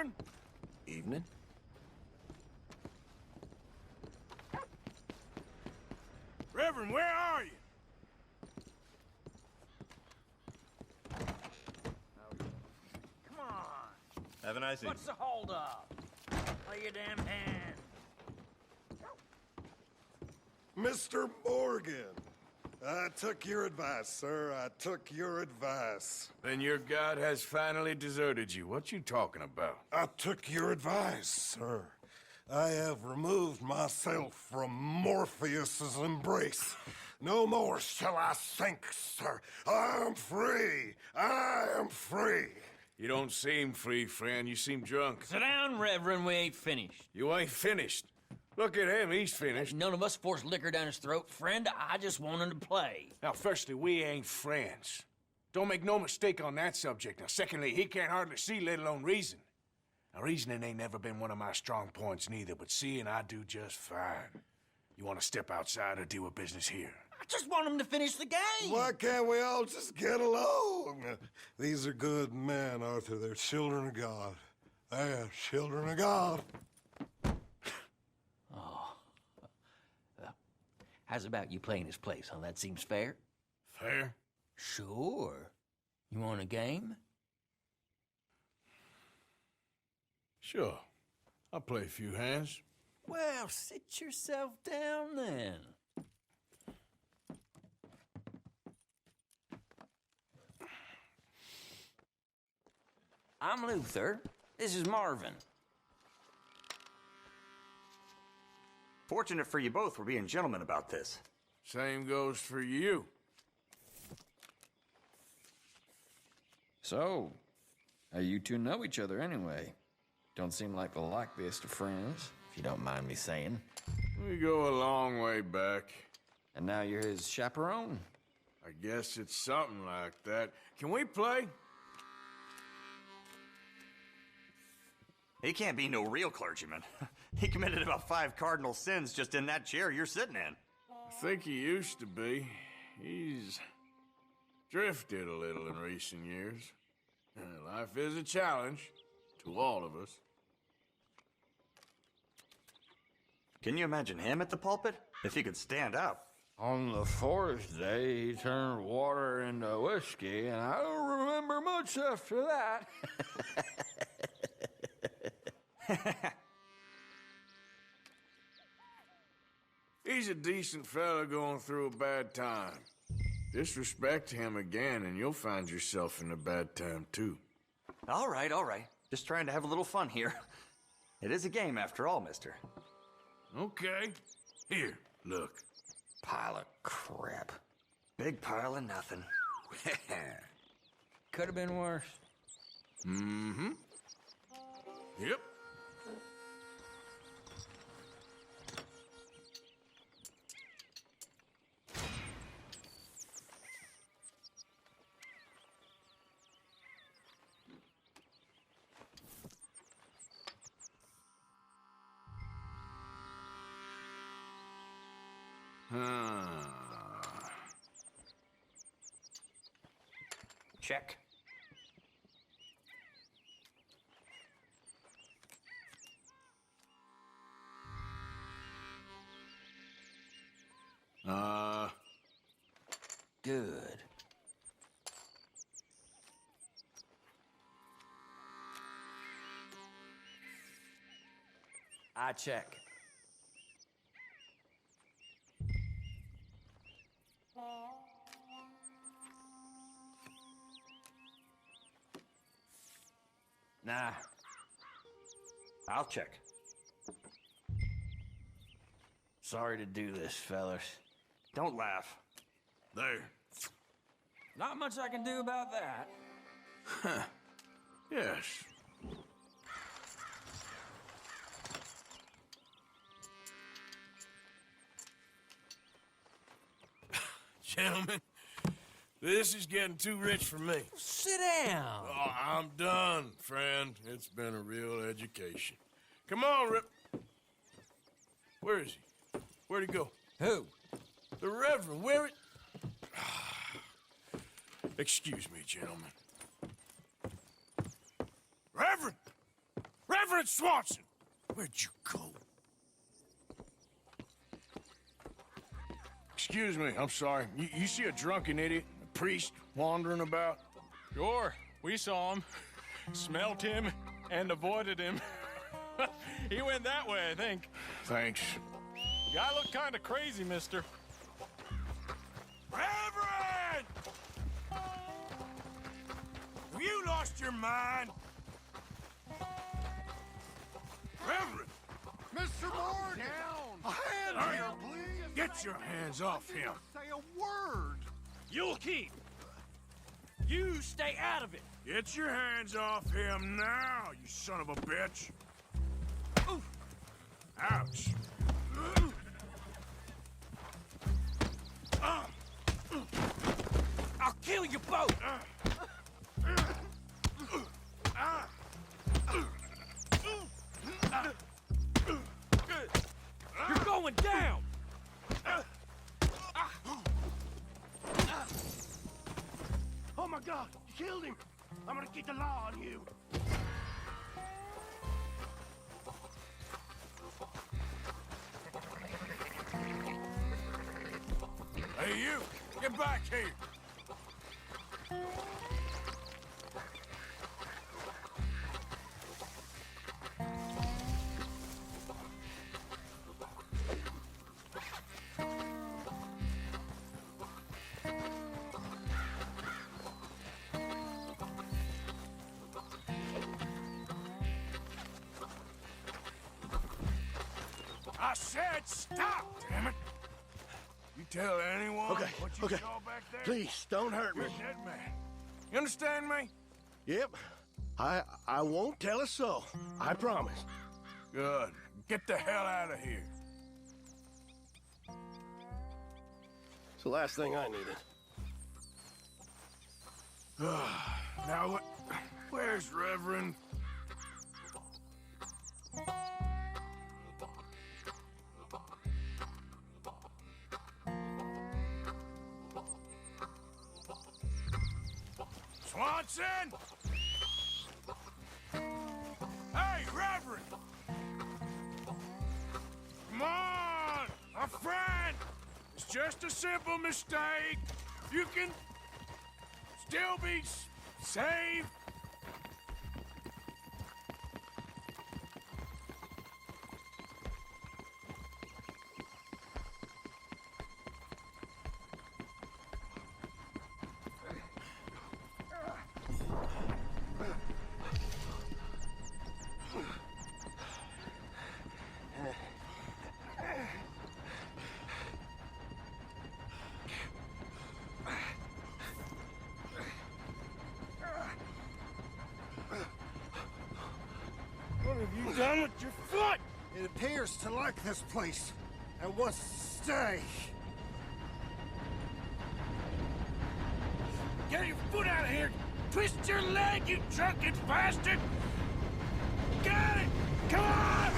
Reverend? Evening. Reverend, where are you? Come on. Have a nice evening. What's the holdup? Lay your damn hand. Mr. Morgan, I took your advice, sir. I took your advice. Then your god has finally deserted you. What you talking about? I took your advice, sir. I have removed myself from Morpheus's embrace. No more shall I sink, sir. I am free. I am free. You don't seem free, friend. You seem drunk. Sit down, Reverend. We ain't finished. You ain't finished. Look at him. He's finished. None of us forced liquor down his throat, friend. I just want him to play. Now, firstly, we ain't friends. Don't make no mistake on that subject. Now, secondly, he can't hardly see, let alone reason. Now, reasoning ain't never been one of my strong points neither, but seeing I do just fine. You want to step outside or deal with business here? I just want him to finish the game. Why can't we all just get along? These are good men, Arthur. They're children of God. They're children of God. How's about you playing his place, huh? That seems fair? Fair? Sure. You want a game? Sure. I'll play a few hands. Well, sit yourself down then. I'm Luther. This is Marvin. Fortunate for you both, we're being gentlemen about this. Same goes for you. So, how you two know each other anyway? Don't seem like the likeliest of friends, if you don't mind me saying. We go a long way back. And now you're his chaperone? I guess it's something like that. Can we play? He can't be no real clergyman. He committed about 5 cardinal sins just in that chair you're sitting in. I think he used to be. He's drifted a little in recent years. Life is a challenge to all of us. Can you imagine him at the pulpit? If he could stand up. On the 4th day, he turned water into whiskey, and I don't remember much after that. He's a decent fella going through a bad time. Disrespect him again, and you'll find yourself in a bad time, too. All right, all right. Just trying to have a little fun here. It is a game after all, mister. Okay. Here, look. Pile of crap. Big pile of nothing. Could have been worse. Mm-hmm. Yep. Check. Good. I check. Nah. I'll check. Sorry to do this, fellas. Don't laugh. There. Not much I can do about that. Yes. Gentlemen, this is getting too rich for me. Sit down. Oh, I'm done, friend. It's been a real education. Come on, Rip. Where is he? Where'd he go? Who? The Reverend. Where it? Excuse me, gentlemen. Reverend! Reverend Swanson! Where'd you go? Excuse me, I'm sorry. You see a drunken idiot, a priest, wandering about? Sure, we saw him, smelt him, and avoided him. He went that way, I think. Thanks. Guy looked kind of crazy, mister. Reverend! Have you lost your mind? Reverend! Mr. Morgan! A hand here, please! Get your hands off him. Say a word! You'll keep. You stay out of it. Get your hands off him now, you son of a bitch. Oof. Ouch. I'll kill you both. You're going down. Oh my God! You killed him. I'm gonna get the law on you. Hey, you! Get back here! I said stop, damn it! You tell anyone Okay, what you okay. saw back there? Please, don't hurt You're me. a dead man. You understand me? Yep. I won't tell a soul. I promise. Good. Get the hell out of here. It's the last thing I needed. Now, where's Reverend? Swanson! Hey, Reverend! Come on! My friend! It's just a simple mistake. You can still be saved. What have you done with your foot? It appears to like this place and wants to stay. Get your foot out of here! Twist your leg, you drunken bastard! Got it! Come on!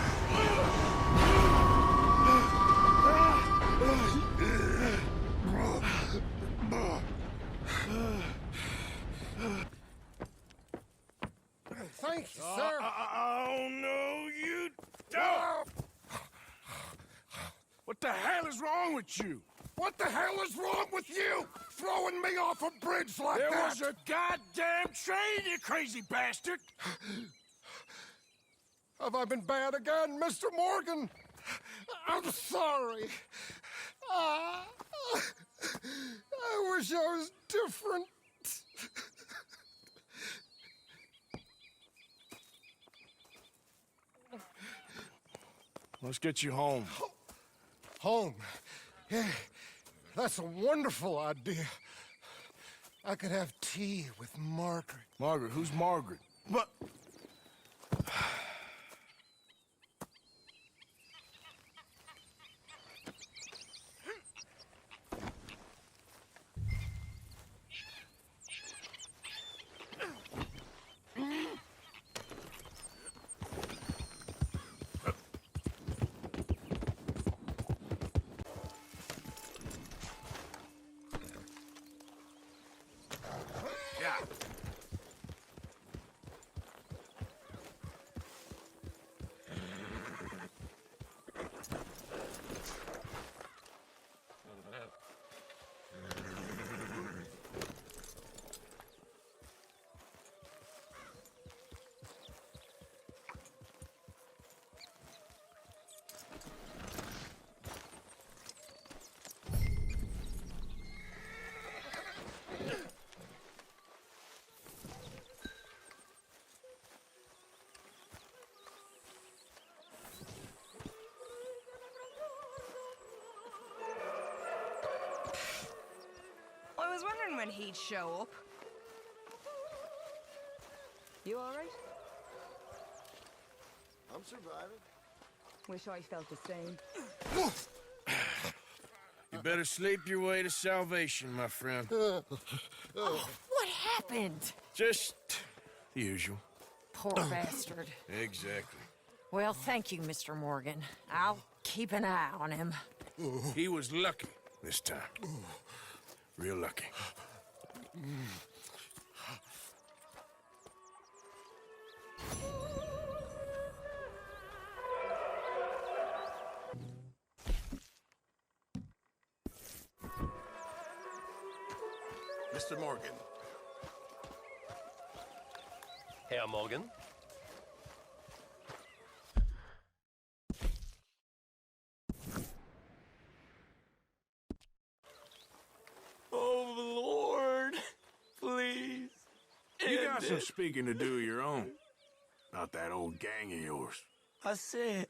Thank you, sir. Oh, no, you don't! What the hell is wrong with you? What the hell is wrong with you? Throwing me off a bridge like There that? was a goddamn train, you crazy bastard! Have I been bad again, Mr. Morgan? I'm sorry. I wish I was different. Let's get you home. Home. Yeah, that's a wonderful idea. I could have tea with Margaret. Margaret, who's Margaret? But was wondering when he'd show up. You all right? I'm surviving. Wish I felt the same. You better sleep your way to salvation, my friend. Oh, what happened? Just the usual. Poor bastard. Exactly. Well, thank you, Mr. Morgan. I'll keep an eye on him. He was lucky this time. Real lucky. Mr. Morgan. Herr Morgan? Oh, Lord. Please. You got some speaking to do of your own. About that old gang of yours. I said,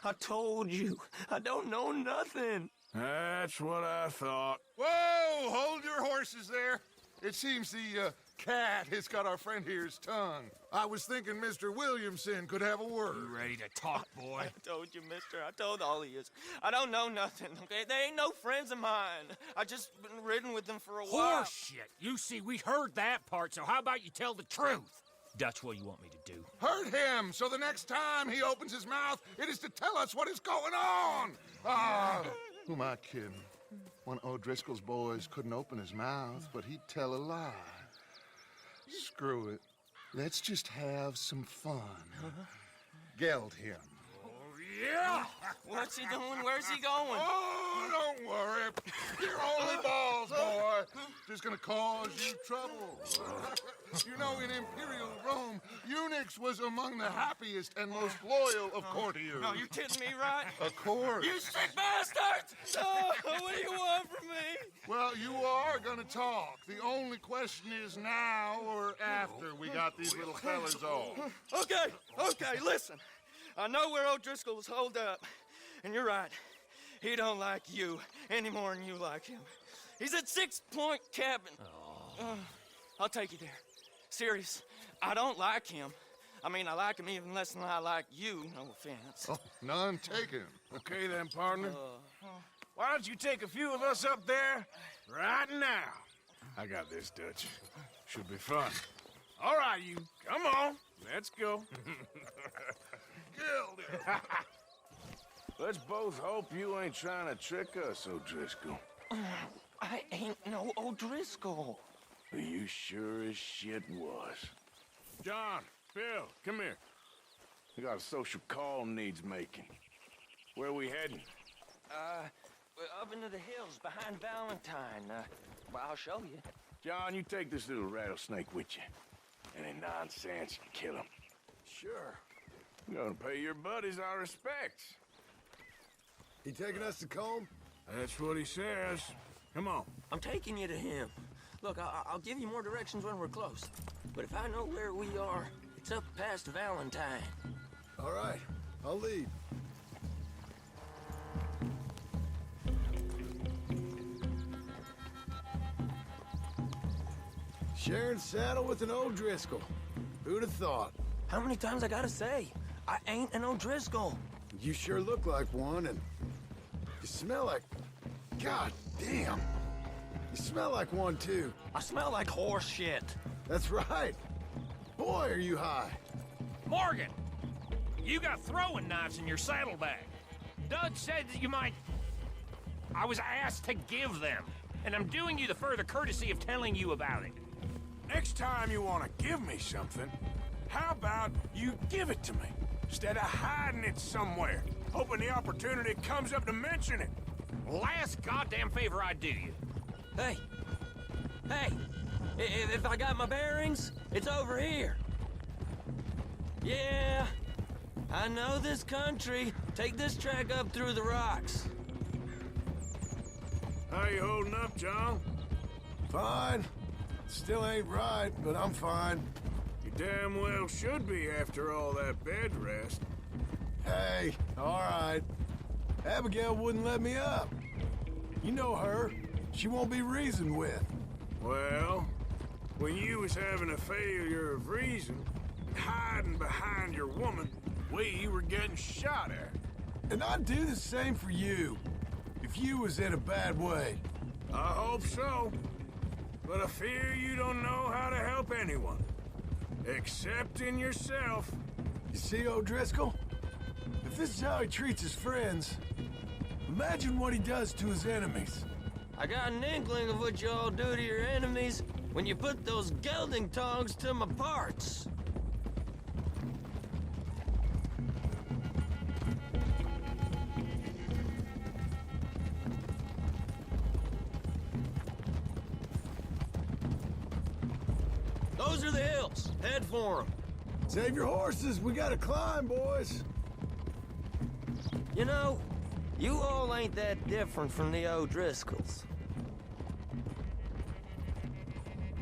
I told you, I don't know nothing. That's what I thought. Whoa! Hold your horses there. It seems the cat has got our friend here's tongue. I was thinking Mr. Williamson could have a word. You ready to talk, boy? I told you, mister. I told all of you. I don't know nothing, okay? They ain't no friends of mine. I just been ridden with them for a while. Horseshit. You see, we heard that part, so how about you tell the truth? That's what you want me to do. Hurt him, so the next time he opens his mouth, it is to tell us what is going on. Ah, who am I kidding? One of O'Driscoll's boys couldn't open his mouth, but he'd tell a lie. Screw it. Let's just have some fun. Geld him. Yeah! What's he doing? Where's he going? Oh, don't worry. You're only balls, boy. Just gonna cause you trouble. You know, in Imperial Rome, eunuchs was among the happiest and most loyal of courtiers. No, you kidding me, right? Of course. You sick bastards! Oh, what do you want from me? Well, you are gonna talk. The only question is now or after we got these little fellas off. Okay, listen. I know where O'Driscoll's holed up, and you're right. He don't like you any more than you like him. He's at 6 Point Cabin. I'll take you there. Serious, I don't like him. I mean, I like him even less than I like you, no offense. Oh, none taken. Okay then, partner. Why don't you take a few of us up there right now? I got this, Dutch. Should be fun. All right, you. Come on. Let's go. Let's both hope you ain't trying to trick us, O'Driscoll. I ain't no O'Driscoll. You sure as shit was. John, Bill, come here. We got a social call needs making. Where we heading? We're up into the hills behind Valentine. Well, I'll show you. John, you take this little rattlesnake with you. Any nonsense, you kill him. Sure. We're gonna pay your buddies our respects. He taking us to Combe? That's what he says. Come on. I'm taking you to him. Look, I'll give you more directions when we're close. But if I know where we are, it's up past Valentine. All right, I'll lead. Sharing saddle with an O'Driscoll. Who'd have thought? How many times I gotta say? I ain't an O'Driscoll. You sure look like one, and you smell like... God damn. You smell like one, too. I smell like horse shit. That's right. Boy, are you high. Morgan! You got throwing knives in your saddlebag. Dud said that you might... I was asked to give them, and I'm doing you the further courtesy of telling you about it. Next time you want to give me something, how about you give it to me, instead of hiding it somewhere, hoping the opportunity comes up to mention it? Last goddamn favor I do you. Hey! If I got my bearings, it's over here. Yeah, I know this country. Take this track up through the rocks. How you holding up, John? Fine. Still ain't right, but I'm fine. You damn well should be after all that bed rest. Hey, all right. Abigail wouldn't let me up. You know her. She won't be reasoned with. Well, when you was having a failure of reason, hiding behind your woman, we were getting shot at. And I'd do the same for you, if you was in a bad way. I hope so. But I fear you don't know how to help anyone. Except in yourself. You see, O'Driscoll? If this is how he treats his friends, imagine what he does to his enemies. I got an inkling of what you all do to your enemies when you put those gelding tongs to my parts. Those are the hills. Head for them. Save your horses, we gotta climb, boys. You know, you all ain't that different from the O'Driscolls.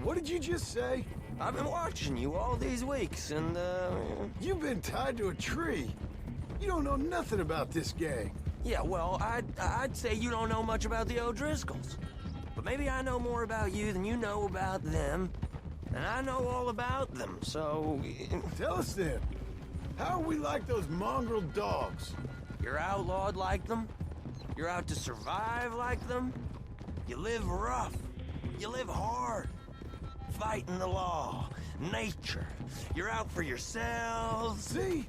What did you just say? I've been watching you all these weeks, and, You've been tied to a tree. You don't know nothing about this gang. yeah, well, I'd say you don't know much about the O'Driscolls. But maybe I know more about you than you know about them. And I know all about them, so... Tell us then, how are we like those mongrel dogs? You're outlawed like them? You're out to survive like them? You live rough. You live hard. Fighting the law, nature. You're out for yourselves. See?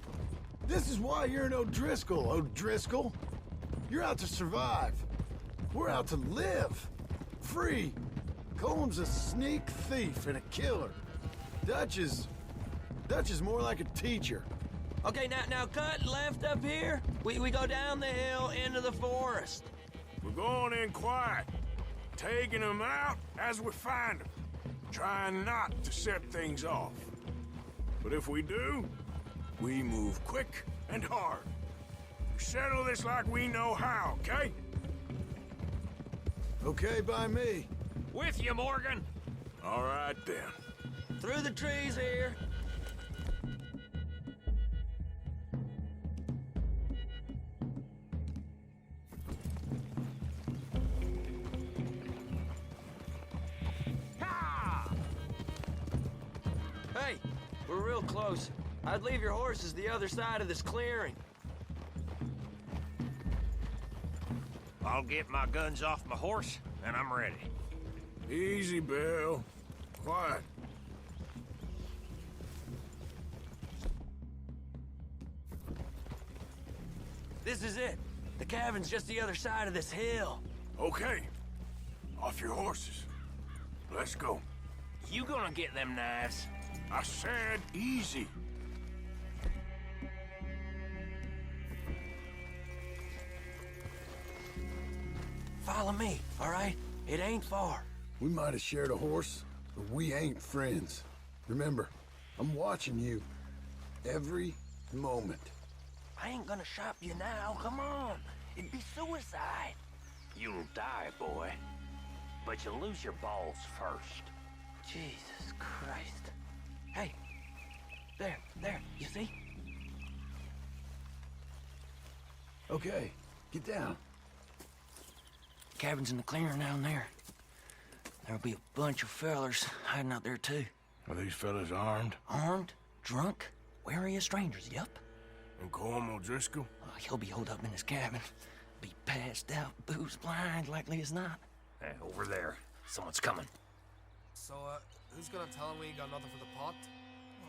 This is why you're an O'Driscoll, O'Driscoll. You're out to survive. We're out to live. Free. Coleman's a sneak thief and a killer. Dutch is more like a teacher. Okay, now cut left up here. We go down the hill into the forest. We're going in quiet, taking them out as we find them, trying not to set things off. But if we do, we move quick and hard. We settle this like we know how, okay? Okay by me. With you, Morgan. All right, then. Through the trees here. Ha! Hey, we're real close. I'd leave your horses the other side of this clearing. I'll get my guns off my horse, and I'm ready. Easy, Bill. Quiet. This is it. The cabin's just the other side of this hill. Okay. Off your horses. Let's go. You gonna get them knives? I said easy. Follow me, all right? It ain't far. We might have shared a horse, but we ain't friends. Remember, I'm watching you every moment. I ain't gonna shop you now, come on. It'd be suicide. You'll die, boy. But you'll lose your balls first. Jesus Christ. Hey, there, you see? Okay, get down. Cabin's in the clearing down there. There'll be a bunch of fellers hiding out there, too. Are these fellas armed? Armed, drunk, wary of strangers, yep. And Colm O'Driscoll? He'll be holed up in his cabin. Be passed out, booze blind, likely as not. Hey, over there. Someone's coming. So, who's gonna tell him we ain't got nothing for the pot?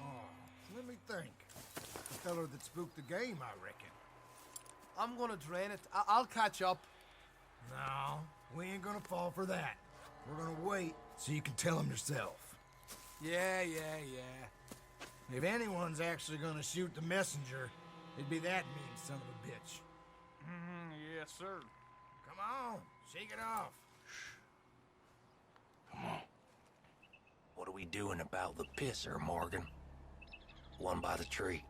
Oh, let me think. The feller that spooked the game, I reckon. I'm gonna drain it. I'll catch up. No, we ain't gonna fall for that. We're gonna wait so you can tell him yourself. Yeah. If anyone's actually gonna shoot the messenger, it'd be that mean son of a bitch. Yes, sir. Come on, shake it off. What are we doing about the pisser, Morgan? One by the tree.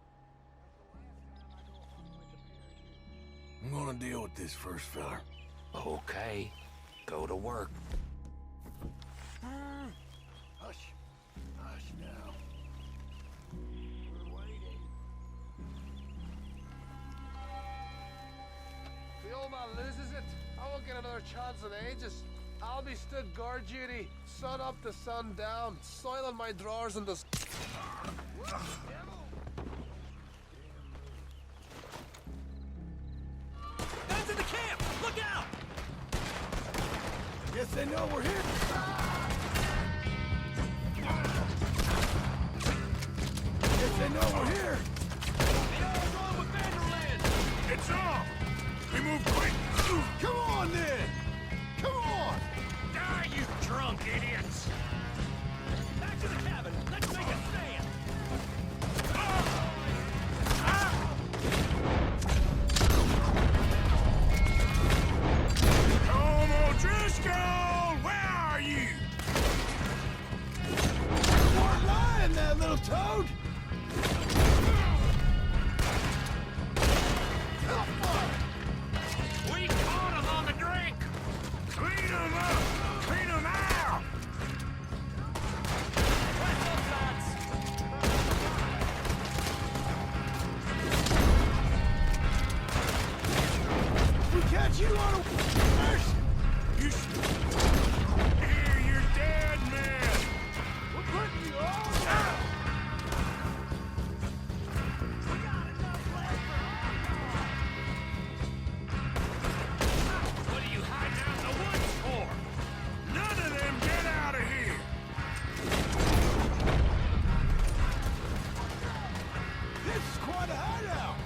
I'm gonna deal with this first feller. Okay, go to work. Hush. Hush now. We're waiting. The old man loses it. I won't get another chance in ages. I'll be stood guard duty, sun up to sun down, soiling my drawers in the... Guns in the camp! Look out! Guess they know we're here. Guess they know we're here. It's on! We move quick! Come on, then! Come on! Die, you drunk idiots! Back to the cabin! Let's make a stand! Come on, Driscoll! Where are you? You weren't lying, that little toad! We caught him on the drink! Clean them up! Clean them out! Press up, lads! We catch you on a... You Here, you're dead, man! We're putting you all What are you hiding out in the woods for? None of them get out of here! This is quite a hideout!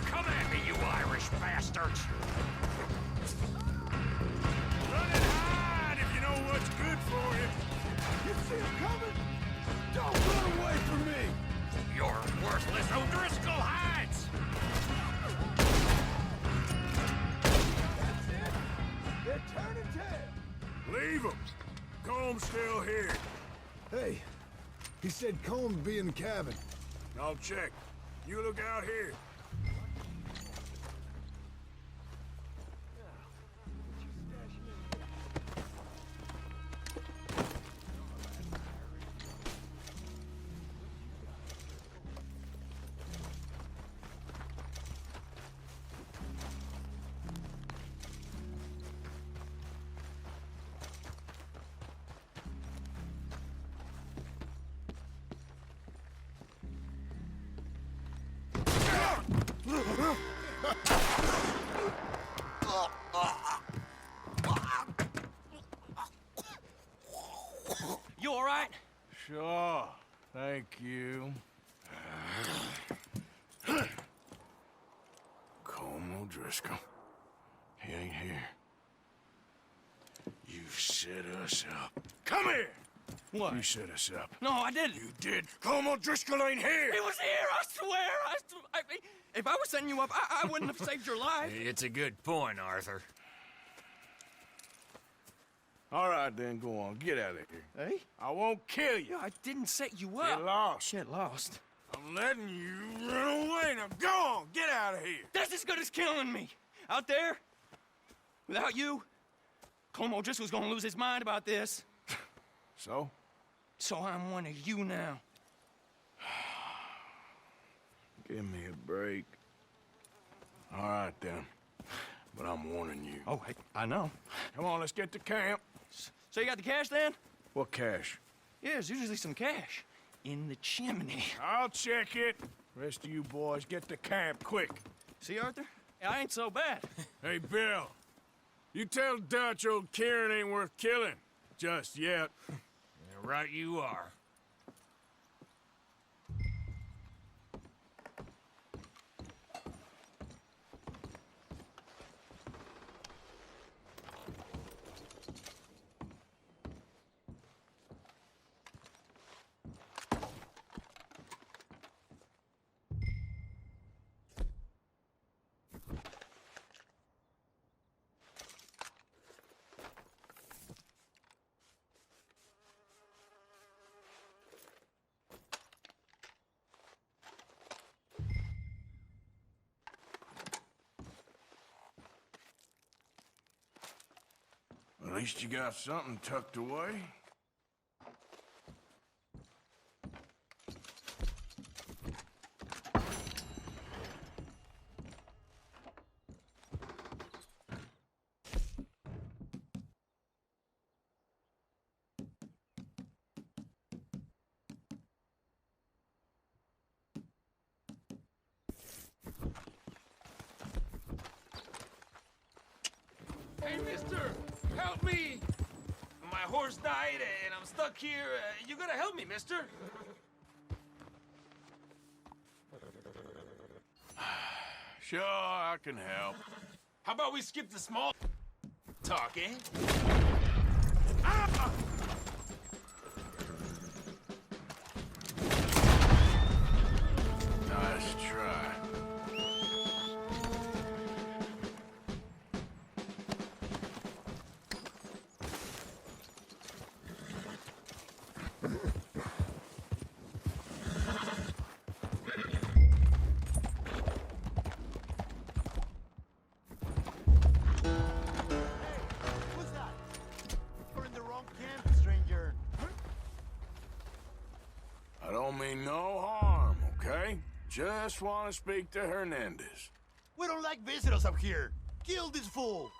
Come at me, you Irish bastards! Run and hide if you know what's good for you! You see him coming? Don't run away from me! You're worthless O'Driscoll hides! That's it! They're turning tail! Leave them! Comb's still here. Hey, he said Colm would be in the cabin. I'll check. You look out here. You all right? Sure. Thank you. Colm O'Driscoll. He ain't here. You set us up. Come here! What? You set us up. No, I didn't. You did. Colm O'Driscoll ain't here! He was here, I swear! If I was setting you up, I wouldn't have saved your life. It's a good point, Arthur. All right, then, go on. Get out of here. Hey? I won't kill you. Yeah, I didn't set you Get up. lost. Get lost. I'm letting you run away. Now go on. Get out of here. That's as good as killing me. Out there, without you, Colm O'Driscoll's gonna lose his mind about this. So? So I'm one of you now. Give me a break. All right, then. But I'm warning you. Oh, hey, I know. Come on, let's get to camp. So you got the cash then? What cash? Yeah, there's usually some cash in the chimney. I'll check it. Rest of you boys, get to camp, quick. See, Arthur? I ain't so bad. Hey, Bill. You tell Dutch old Kieran ain't worth killing. Just yet. Yeah, right you are. At least you got something tucked away. Hey, mister, help me! My horse died and I'm stuck here. You gotta help me, mister. Sure, I can help. How about we skip the small talk, eh? Ah! Nice try. Who's that? You're in the wrong camp, stranger. I don't mean no harm, okay? Just want to speak to Hernandez. We don't like visitors up here. Kill this fool.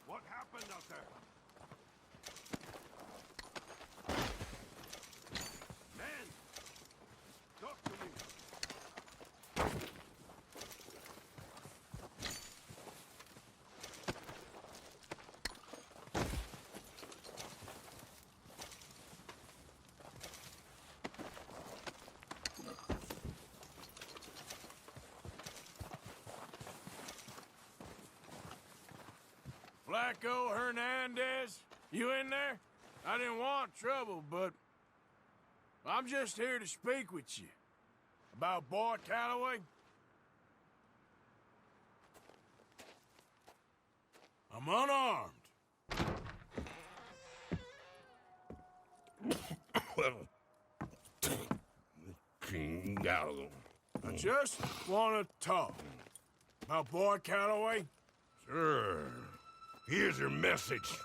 What happened out there? Man! Talk to me! Flacco Hernandez, you in there? I didn't want trouble, but I'm just here to speak with you. About Boy Calloway? I'm unarmed. I just want to talk. About Boy Calloway? Sure. Here's your message.